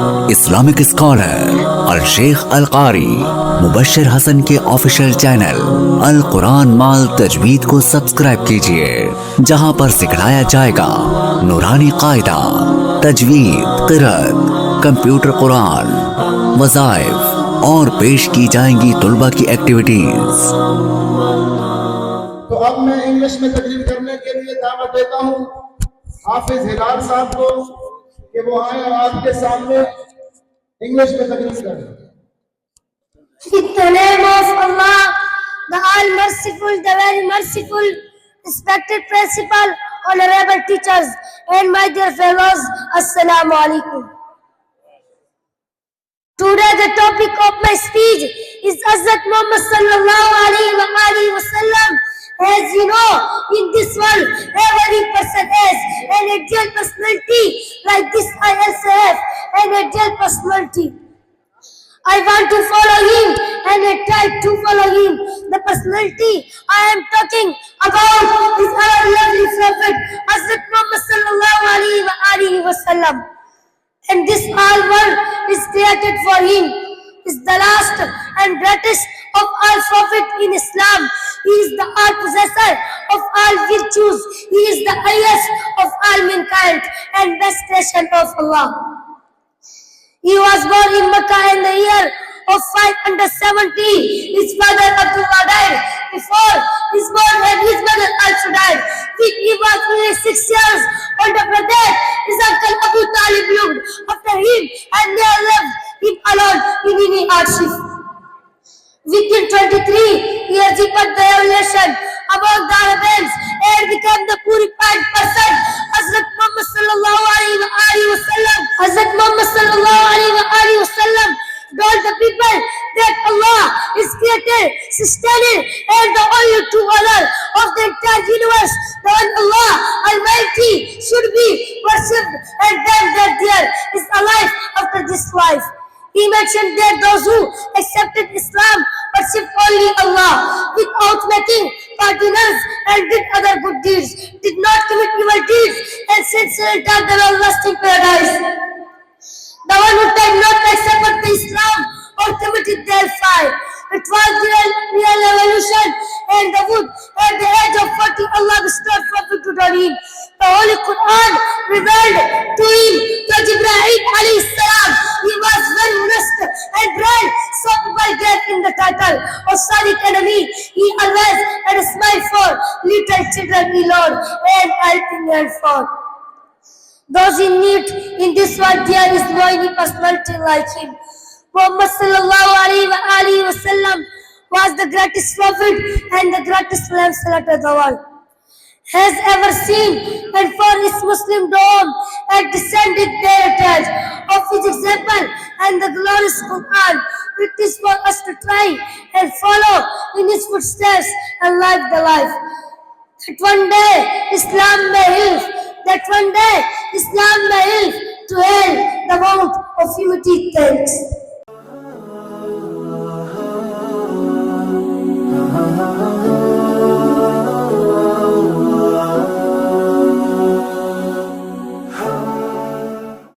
Islamic scholar अल शेख अल कारी मुबशर हसन के official channel अल कुरान माल तजवीद को सब्सक्राइब कीजिए, जहां पर सिखलाया जाएगा नूरानी कायदा, तजवीद, क़िरात, कंप्यूटर कुरान, वज़ाइफ और पेश की जाएंगी तुलबा की एक्टिविटीज। तो अब मैं इंग्लिश में तकरीर करने के लिए दावत देता हूँ हाफिज हिलाल साहब को कि वो आए और आपके सामने इंग्लिश में तकरीर करें। In the name of Allah, the All Merciful, the Very Merciful, respected principal, honorable teachers, and my dear fellows, Assalamu alaikum. Today the topic of my speech is Hazrat Muhammad sallallahu alaihi wasallam. As you know, in this world, every person has an ideal personality. Like this, I also have an ideal personality. I want to follow him and I try to follow him. The personality I am talking about is our lovely Prophet, Hazrat Muhammad sallallahu alaihi wasallam. And this all world is created for him. Is the last and greatest of all prophet in Islam. He is the all possessor of all virtues. He is the highest of all mankind and best creation of Allah. He was born in Mecca in the year of 570. His father Abdullah died before his born and his mother also died. When he was only 6 years old, after that his uncle Abu Talib looked after him and they left him alone in any hardship. Within 23 years he got the revelation about the Arabs and became the purified person. Hazrat Muhammad sallallahu alaihi wasallam. Hazrat Muhammad sallallahu alaihi wasallam told the people that Allah is creator, sustainer, and the only true owner of the entire universe. The one Allah Almighty should be worshipped, and then that there is a life after this life. He mentioned that those who accepted Islam worship only Allah without making partners and did other good deeds, did not commit evil deeds, and sincerely taught them everlasting paradise. The one who did not accept the Islam or committed their fire. It was the real revolution and the wood. At the age of 40, Allah restored Prophet to him. The Holy Quran revealed to him to Jibreel alayhi salam. He was well dressed and brave, so people gave him the title of Sadiq enemy. He always had a smile for little children he loved and helping them for those in need. In this world there is no any personality like him. Muhammad sallallahu alaihi wasallam was the greatest prophet and the greatest lamb slaughtered of the world has ever seen, and for his Muslim dome and descended their tales of his example and the glorious Quran. It is for us to try and follow in his footsteps and live the life that one day Islam may live. That one day Islam may live to hail the mount of humility. Thanks.